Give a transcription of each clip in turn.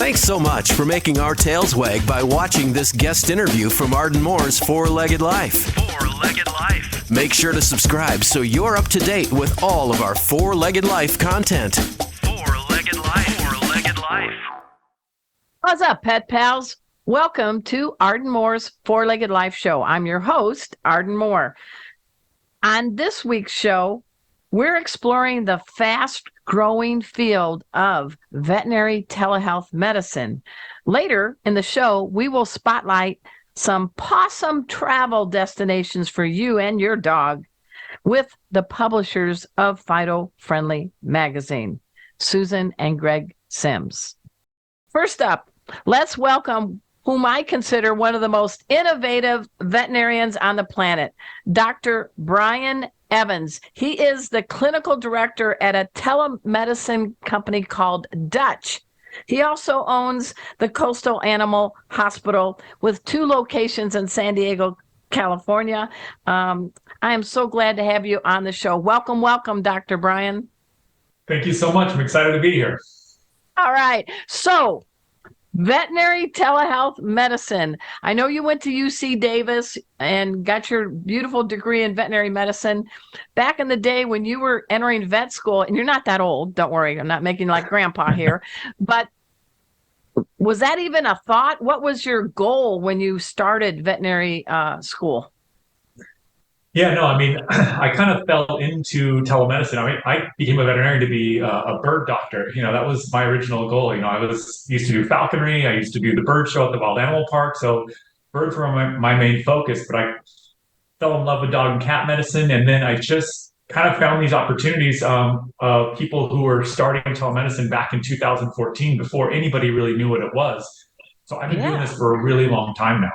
Thanks so much for making our tails wag by watching this guest interview from Arden Moore's Four-Legged Life. Four-Legged Life. Make sure to subscribe so you're up to date with all of our Four-Legged Life content. Four-Legged Life. Four-Legged Life. What's up, pet pals? Welcome to Arden Moore's Four-Legged Life show. I'm your host, Arden Moore. On this week's show, we're exploring the fast-growing field of veterinary telehealth medicine. Later in the show, we will spotlight some possum travel destinations for you and your dog with the publishers of Fido Friendly Magazine, Susan and Greg Sims. First up, let's welcome whom I consider one of the most innovative veterinarians on the planet, Dr. Brian Evans. He is the clinical director at a telemedicine company called Dutch. He also owns the Coastal Animal Hospital with 2 locations in San Diego, California. I am so glad to have you on the show. Welcome, welcome, Dr. Brian. Thank you so much. I'm excited to be here. All right. So, veterinary telehealth medicine. I know you went to UC Davis and got your beautiful degree in veterinary medicine. Back in the day when you were entering vet school, and you're not that old, don't worry, I'm not making like grandpa here, but was that even a thought? What was your goal when you started veterinary school? Yeah, no, I mean, I kind of fell into telemedicine. I mean, I became a veterinarian to be a bird doctor. You know, that was my original goal. You know, used to do falconry. I used to do the bird show at the Wild Animal Park. So birds were my main focus, but I fell in love with dog and cat medicine. And then I just kind of found these opportunities of people who were starting telemedicine back in 2014 before anybody really knew what it was. So I've been doing this for a really long time now.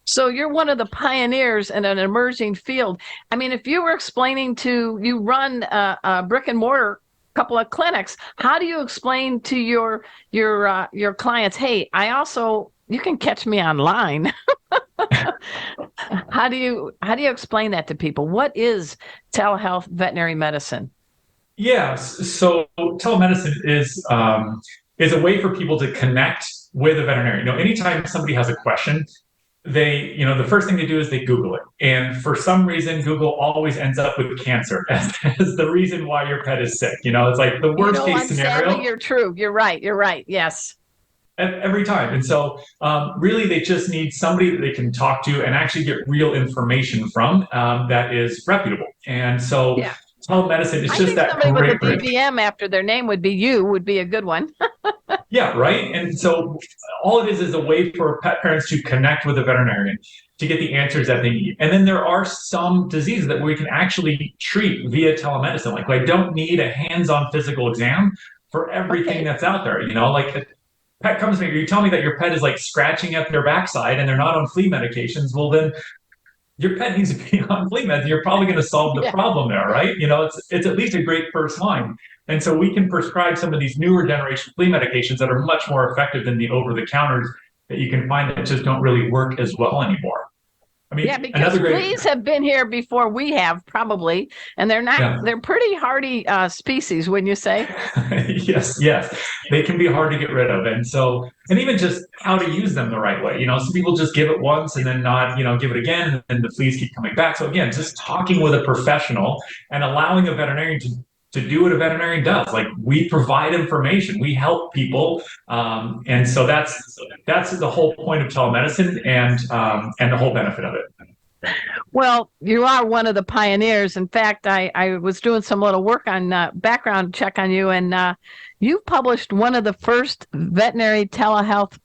So you're one of the pioneers in an emerging field. I mean, if you were explaining you run a brick and mortar couple of clinics, how do you explain to your clients, hey, you can catch me online? How do you explain that to people? What is telehealth veterinary medicine? Yeah, so telemedicine is a way for people to connect with a veterinarian. You know, anytime somebody has a question, the first thing they do is they Google it. And for some reason, Google always ends up with cancer as the reason why your pet is sick. You know, it's like the worst case scenario. Sadly, you're true. You're right. Yes. Every time. And so really, they just need somebody that they can talk to and actually get real information from that is reputable. And so telemedicine is just that somebody great with a DVM after their name would be a good one. Yeah, right. And so all it is a way for pet parents to connect with a veterinarian to get the answers that they need. And then there are some diseases that we can actually treat via telemedicine. Like I don't need a hands-on physical exam for everything that's out there. You know, like a pet comes to me, you tell me that your pet is like scratching at their backside and they're not on flea medications. Well, then your pet needs to be on flea meds. You're probably going to solve the problem there, right? You know, it's at least a great first line. And so we can prescribe some of these newer generation flea medications that are much more effective than the over-the-counters that you can find that just don't really work as well anymore. I mean, because fleas have been here before we have, probably, and they're pretty hardy species, wouldn't you say? Yes. They can be hard to get rid of. And even just how to use them the right way. You know, some people just give it once and then not, give it again, and the fleas keep coming back. So again, just talking with a professional and allowing a veterinarian to do what a veterinarian does. Like we provide information, we help people. And so that's the whole point of telemedicine and the whole benefit of it. Well, you are one of the pioneers. In fact, I was doing some little work on background check on you, and you've published one of the first veterinary telehealth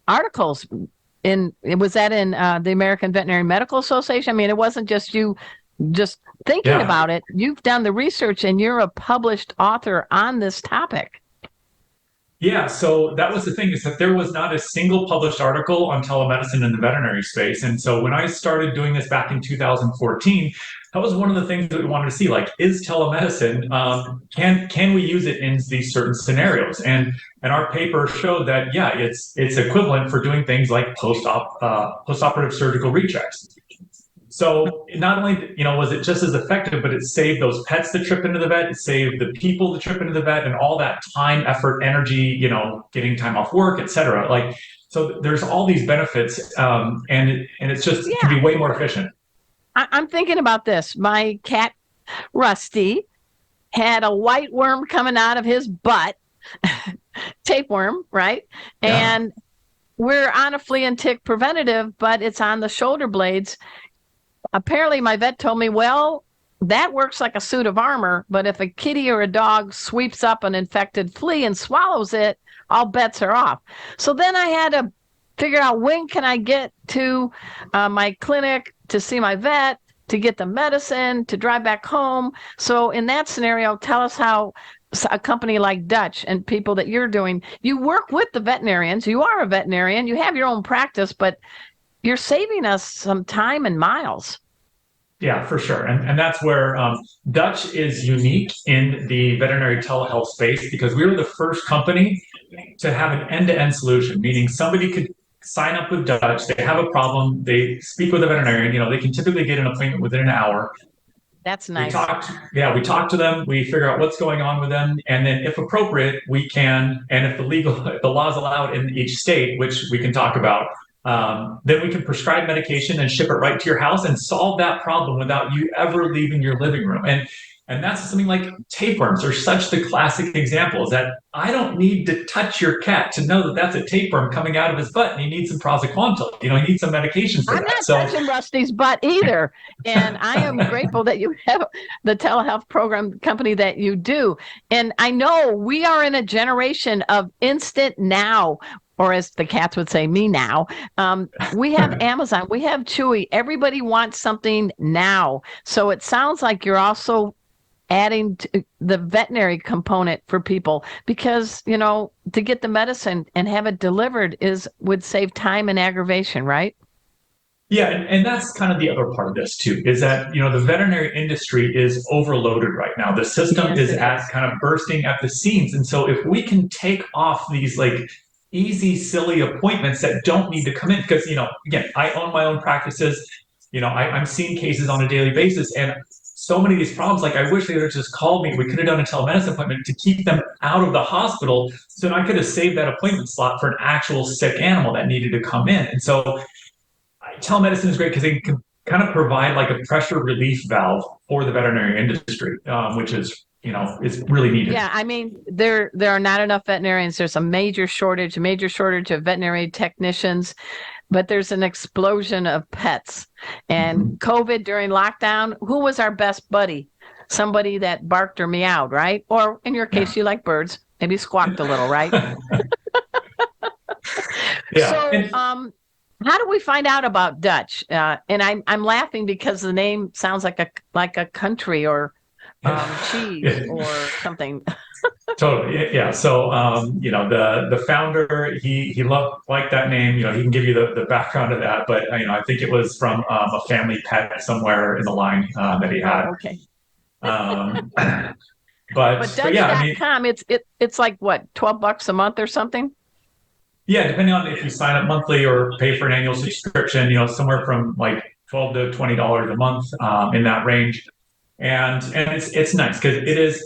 articles. Was that in the American Veterinary Medical Association? I mean, it wasn't just you just thinking about it. You've done the research and you're a published author on this topic. Yeah, so that was the thing, is that there was not a single published article on telemedicine in the veterinary space. And so when I started doing this back in 2014, that was one of the things that we wanted to see, like, is telemedicine, can we use it in these certain scenarios? And our paper showed that, it's equivalent for doing things like post-operative surgical rechecks. So not only, was it just as effective, but it saved those pets that trip into the vet, it saved the people that trip into the vet, and all that time, effort, energy, getting time off work, et cetera. Like, so there's all these benefits, and it's just, it can Yeah. be way more efficient. I'm thinking about this. My cat, Rusty, had a white worm coming out of his butt, tapeworm, right? Yeah. And we're on a flea and tick preventative, but it's on the shoulder blades. Apparently, my vet told me, well, that works like a suit of armor, but if a kitty or a dog sweeps up an infected flea and swallows it, all bets are off. So then I had to figure out, when can I get to my clinic to see my vet, to get the medicine, to drive back home. So in that scenario, tell us how a company like Dutch and people that you're doing, you work with the veterinarians. You are a veterinarian, you have your own practice, but you're saving us some time and miles. Yeah, for sure. And that's where Dutch is unique in the veterinary telehealth space, because we were the first company to have an end-to-end solution, meaning somebody could sign up with Dutch, they have a problem, they speak with a veterinarian, they can typically get an appointment within an hour. That's We nice. we talk to them, we figure out what's going on with them, and then if appropriate, we can, and if if the laws allow it in each state, which we can talk about, then we can prescribe medication and ship it right to your house and solve that problem without you ever leaving your living room. And that's something like tapeworms are such the classic examples that I don't need to touch your cat to know that that's a tapeworm coming out of his butt and he needs some praziquantel. He needs some medication for I'm that. not So touching Rusty's butt either. And I am grateful that you have the telehealth program company that you do. And I know we are in a generation of instant now, or as the cats would say, me now. We have Amazon, we have Chewy. Everybody wants something now. So it sounds like you're also adding to the veterinary component for people, because to get the medicine and have it delivered would save time and aggravation, right? yeah, and that's kind of the other part of this too, is that the veterinary industry is overloaded right now. The system Yes, is it at is. kind of bursting at the seams. And so if we can take off these like easy, silly appointments that don't need to come in, because again, I own my own practices, I'm seeing cases on a daily basis, and so many of these problems, like I wish they would have just called me. We could have done a telemedicine appointment to keep them out of the hospital. So I could have saved that appointment slot for an actual sick animal that needed to come in. And so telemedicine is great because they can kind of provide like a pressure relief valve for the veterinary industry, which is really needed. Yeah, I mean, there are not enough veterinarians. There's a major shortage of veterinary technicians, but there's an explosion of pets. And Mhm. COVID during lockdown, who was our best buddy? Somebody that barked or meowed, right? Or in your Yeah. case, you like birds, maybe squawked a little, right? Yeah. So, how do we find out about Dutch? And I'm laughing because the name sounds like a country or cheese Yeah. or something. Totally. Yeah. So, the founder, he loved like that name. He can give you the background of that, but I think it was from a family pet somewhere in the line that he had. Oh, okay. Um, But but yeah, I mean, Dutch.com, it's like what, $12 a month or something? yeah, depending on if you sign up monthly or pay for an annual subscription, somewhere from like $12 to $20 a month, in that range. And it's nice because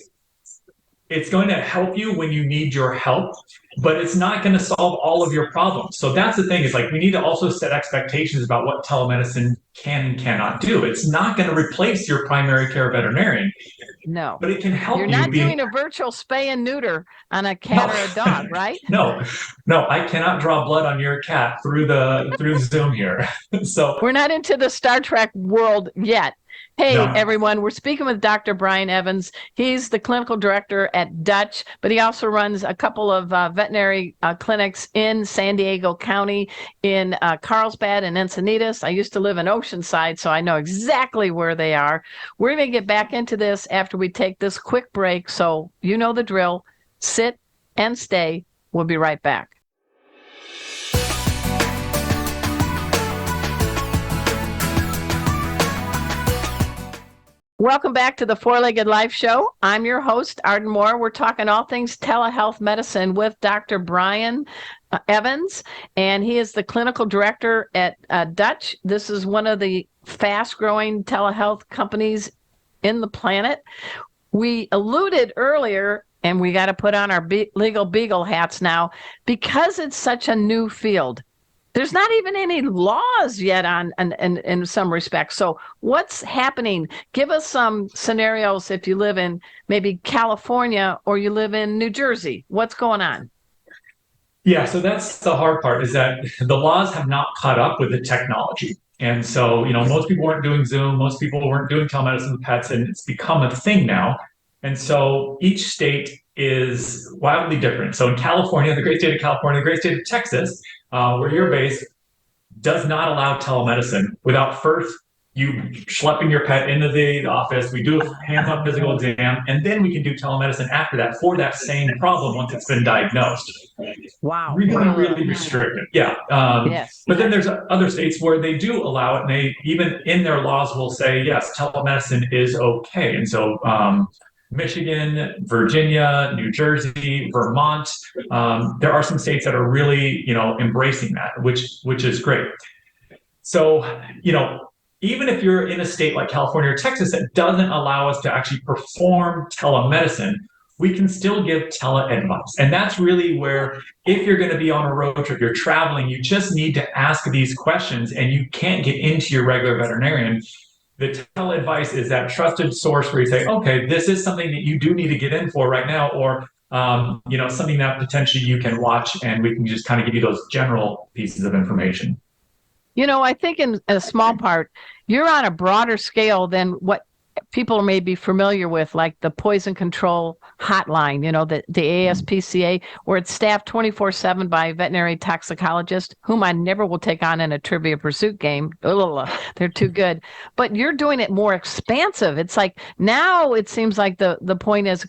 it's going to help you when you need your help, but it's not going to solve all of your problems. So that's the thing, is like we need to also set expectations about what telemedicine can and cannot do. It's not going to replace your primary care veterinarian, No. but it can You're help you not be. doing a virtual spay and neuter on a cat No, or a dog, right? no, no, I cannot draw blood on your cat through Zoom here. So We're not into the Star Trek world yet. Hey, no. everyone, we're speaking with Dr. Brian Evans. He's the clinical director at Dutch, but he also runs a couple of veterinary clinics in San Diego County, in Carlsbad and Encinitas. I used to live in Oceanside, so I know exactly where they are. We're going to get back into this after we take this quick break, so you know the drill. Sit and stay. We'll be right back. Welcome back to the Four-Legged Life Show. I'm your host, Arden Moore. We're talking all things telehealth medicine with Dr. Brian Evans, and he is the clinical director at Dutch. This is one of the fast-growing telehealth companies in the planet. We alluded earlier, and we got to put on our legal beagle hats now, because it's such a new field. There's not even any laws yet on in some respects. So what's happening? Give us some scenarios if you live in maybe California or you live in New Jersey. What's going on? Yeah, so that's the hard part is that the laws have not caught up with the technology. And so, most people weren't doing Zoom, most people weren't doing telemedicine with pets, and it's become a thing now. And so each state is wildly different. So in California, the great state of California, the great state of Texas, where you're based, does not allow telemedicine without first you schlepping your pet into the office. We do a hands-on physical exam, and then we can do telemedicine after that for that same problem once it's been diagnosed. Wow. Really restricted. Yeah. Yes. But then there's other states where they do allow it, and they even in their laws will say, yes, telemedicine is okay. And so Michigan, Virginia, New Jersey, Vermont, there are some states that are really, embracing that, which is great. So, even if you're in a state like California or Texas that doesn't allow us to actually perform telemedicine, we can still give tele-advice. And that's really where, if you're going to be on a road trip, you're traveling, you just need to ask these questions and you can't get into your regular veterinarian. The tele-advice is that trusted source where you say, okay, this is something that you do need to get in for right now, or something that potentially you can watch, and we can just kind of give you those general pieces of information. I think in a small part, you're on a broader scale than what people may be familiar with, like the poison control hotline, the ASPCA, where it's staffed 24/7 by veterinary toxicologists, whom I never will take on in a Trivia Pursuit game. They're too good. But you're doing it more expansive. It's like now it seems like the point is,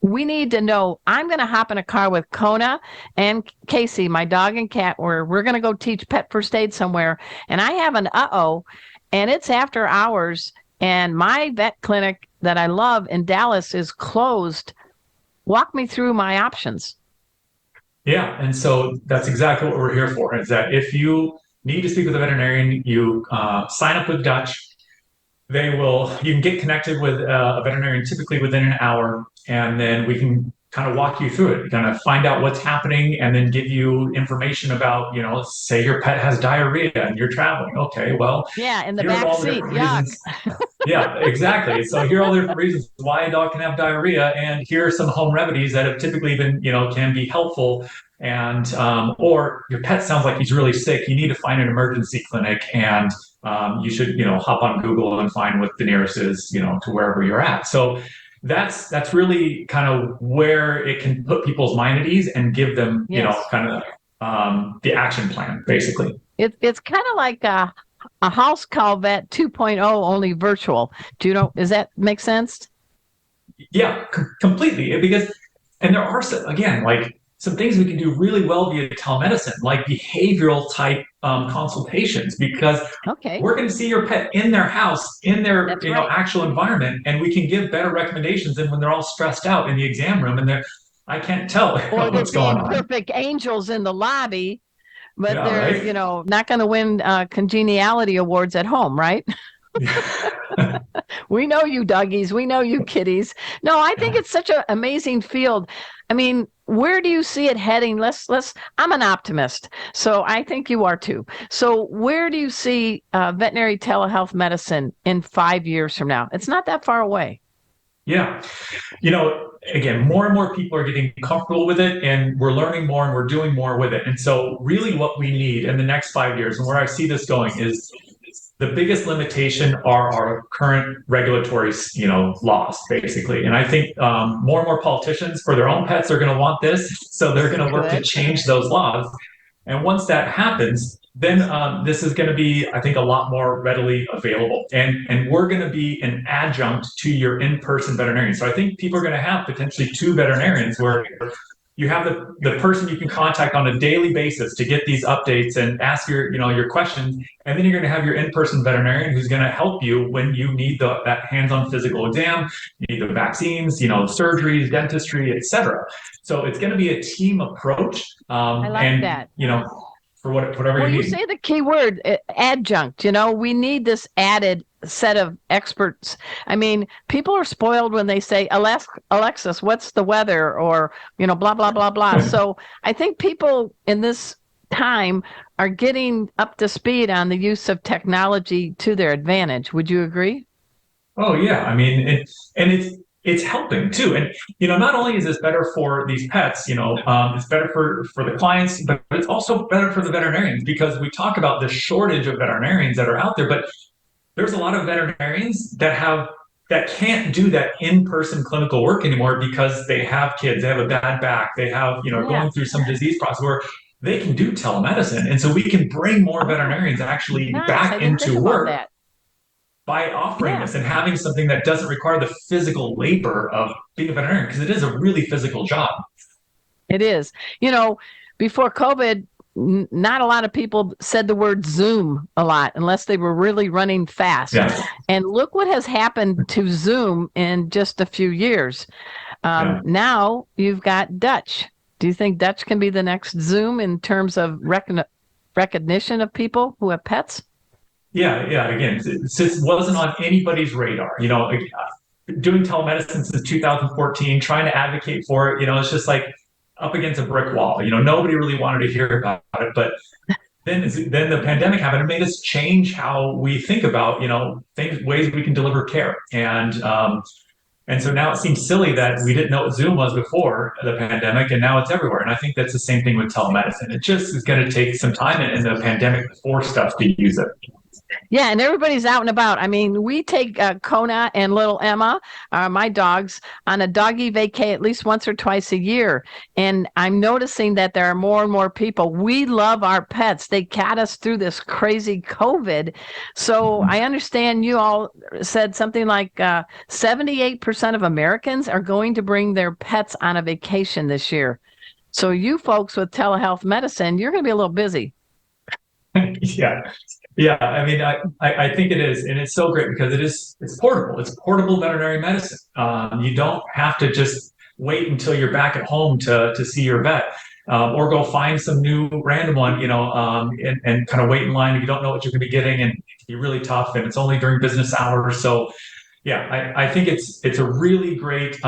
we need to know. I'm going to hop in a car with Kona and Casey, my dog and cat, where we're going to go teach pet first aid somewhere. And I have an and it's after hours. And my vet clinic that I love in Dallas is closed. Walk me through my options. Yeah. And so that's exactly what we're here for, is that if you need to speak with a veterinarian, you sign up with Dutch. You can get connected with a veterinarian typically within an hour, and then we can kind of walk you through it, kind of find out what's happening, and then give you information about, say your pet has diarrhea and you're traveling. Okay, well, yeah, in the back seat. Yuck. Yeah, exactly. So here are all the different reasons why a dog can have diarrhea, and here are some home remedies that have typically been, can be helpful. And or your pet sounds like he's really sick. You need to find an emergency clinic, and you should, hop on Google and find what the nearest is, to wherever you're at. So that's really kind of where it can put people's mind at ease and give them, Yes. kind of the action plan, basically. It's kind of like a house call vet 2.0, only virtual. Does that make sense? Yeah, completely. And there are some, again, like some things we can do really well via telemedicine, like behavioral type consultations, because we're going to see your pet in their house, in their actual environment, and we can give better recommendations than when they're all stressed out in the exam room and I can't tell what's going on. Perfect angels in the lobby, but they're right? Not going to win congeniality awards at home, right? We know you doggies. We know you kitties. No, I think it's such an amazing field. I mean, where do you see it heading? I'm an optimist, so I think you are too. So where do you see veterinary telehealth medicine in 5 years from now? It's not that far away. Yeah. Again, more and more people are getting comfortable with it, and we're learning more and we're doing more with it. And so really what we need in the next 5 years, and where I see this going, is the biggest limitation are our current regulatory, laws, basically. And I think more and more politicians for their own pets are going to want this. So they're going to work to change those laws. And once that happens, then this is going to be, I think, a lot more readily available. And we're going to be an adjunct to your in-person veterinarian. So I think people are going to have potentially two veterinarians where you have the person you can contact on a daily basis to get these updates and ask your questions. And then you're going to have your in-person veterinarian who's going to help you when you need that hands-on physical exam, you need the vaccines, surgeries, dentistry, etc. So it's going to be a team approach. I like that. For whatever Well, you you need. say the key word, adjunct. We need this added set of experts. I mean, people are spoiled when they say, Alexis, what's the weather? Or, blah, blah, blah, blah. So I think people in this time are getting up to speed on the use of technology to their advantage. Would you agree? Oh yeah, I mean, it's helping too, and not only is this better for these pets, it's better for the clients, but it's also better for the veterinarians because we talk about the shortage of veterinarians that are out there, but there's a lot of veterinarians that can't do that in-person clinical work anymore because they have kids, they have a bad back, they have going through some disease process where they can do telemedicine, and so we can bring more veterinarians actually Nice. I back didn't think into about work that. by offering Yeah. this and having something that doesn't require the physical labor of being a veterinarian because it is a really physical job. It is. Before COVID, not a lot of people said the word Zoom a lot unless they were really running fast. Yeah. And look what has happened to Zoom in just a few years. Now you've got Dutch. Do you think Dutch can be the next Zoom in terms of recognition of people who have pets? Yeah. Again, it wasn't on anybody's radar. Doing telemedicine since 2014, trying to advocate for it, it's just like up against a brick wall. Nobody really wanted to hear about it, but then the pandemic happened and made us change how we think about ways we can deliver care. And so now it seems silly that we didn't know what Zoom was before the pandemic, and now it's everywhere. And I think that's the same thing with telemedicine. It just is going to take some time in the pandemic to force us to use it. Yeah, and everybody's out and about. I mean, we take Kona and little Emma, my dogs, on a doggy vacay at least once or twice a year. And I'm noticing that there are more and more people. We love our pets. They cat us through this crazy COVID. So I understand you all said something like 78% of Americans are going to bring their pets on a vacation this year. So you folks with telehealth medicine, you're going to be a little busy. Yeah. I mean, I think it is, and it's so great because it's portable. It's portable veterinary medicine. You don't have to just wait until you're back at home to see your vet, or go find some new random one, and kind of wait in line if you don't know what you're going to be getting, and it can be really tough. And it's only during business hours, so yeah, I think it's a really great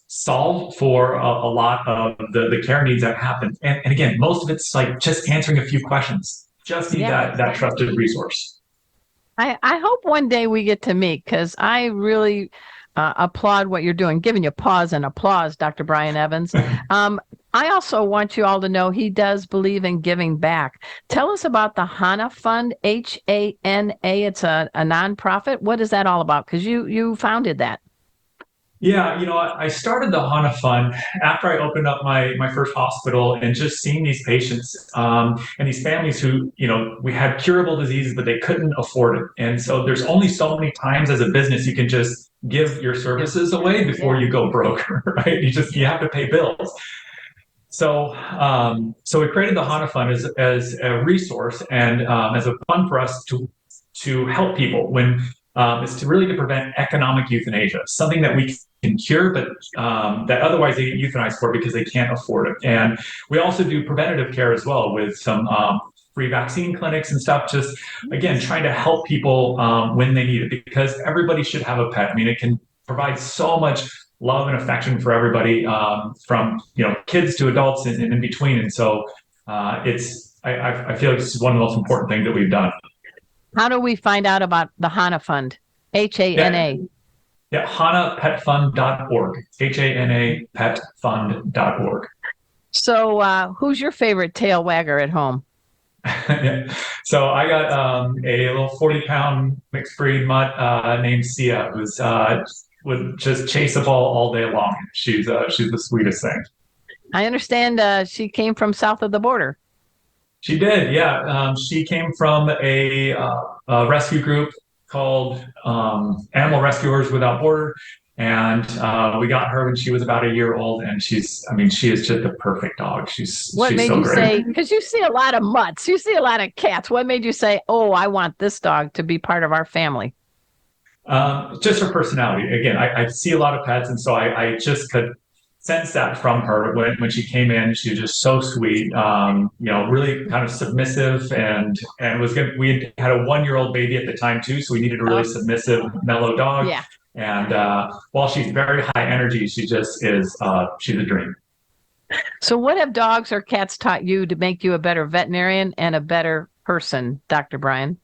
solve for a lot of the care needs that happen. And again, most of it's like just answering a few questions. Just need that trusted resource. I hope one day we get to meet because I really applaud what you're doing. Giving you pause and applause, Dr. Brian Evans. I also want you all to know he does believe in giving back. Tell us about the HANA Fund, HANA. It's a nonprofit. What is that all about? Because you founded that. Yeah, I started the HANA Fund after I opened up my first hospital and just seeing these patients and these families who, we had curable diseases, but they couldn't afford it. And so there's only so many times as a business you can just give your services away before you go broke, right? You have to pay bills. So we created the HANA Fund as a resource and as a fund for us to help people when is to really to prevent economic euthanasia, something that we can cure, but that otherwise they get euthanized for because they can't afford it. And we also do preventative care as well with some free vaccine clinics and stuff, just again, trying to help people when they need it, because everybody should have a pet. I mean, it can provide so much love and affection for everybody, from kids to adults and in between. And so I feel like this is one of the most important things that we've done. How do we find out about the HANA Fund? HANA. Yeah, hanapetfund.org. HANA petfund.org. So who's your favorite tail wagger at home? Yeah. So I got a little 40-pound mixed breed mutt named Sia, who's would just chase a ball all day long. She's the sweetest thing. I understand she came from south of the border. She did, yeah. She came from a rescue group called Animal Rescuers Without Border, And we got her when she was about a year old, and she is just the perfect dog. What she's made so you great. say, because you see a lot of mutts, you see a lot of cats. What made you say, oh, I want this dog to be part of our family? Just her personality. Again, I see a lot of pets, and so I just could sense that from her when she came in. She was just so sweet, really kind of submissive, and was good. We had a 1 year old baby at the time too, so we needed a really Oh, submissive, mellow dog. yeah. And while she's very high energy, she just is. She's a dream. So, what have dogs or cats taught you to make you a better veterinarian and a better person, Dr. Brian?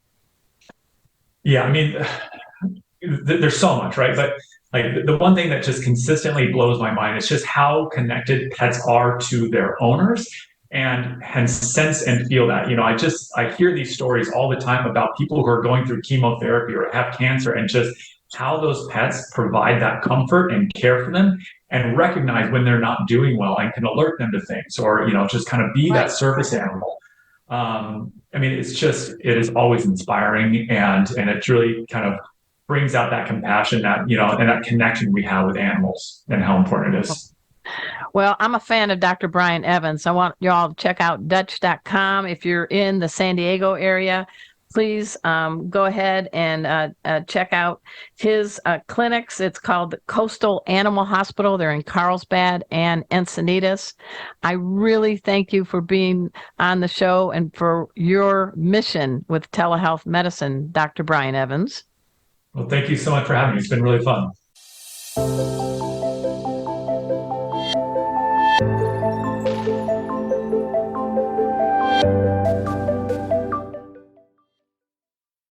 Yeah, there's so much, right? But like the one thing that just consistently blows my mind is just how connected pets are to their owners and sense and feel that. I hear these stories all the time about people who are going through chemotherapy or have cancer, and just how those pets provide that comfort and care for them and recognize when they're not doing well and can alert them to things, or just kind of be that Right. service animal. It is always inspiring, and it's really kind of brings out that compassion, and that connection we have with animals and how important it is. Well, I'm a fan of Dr. Brian Evans. I want you all to check out Dutch.com. If you're in the San Diego area, please go ahead and check out his clinics. It's called the Coastal Animal Hospital. They're in Carlsbad and Encinitas. I really thank you for being on the show and for your mission with telehealth medicine, Dr. Brian Evans. Well, thank you so much for having me. It's been really fun.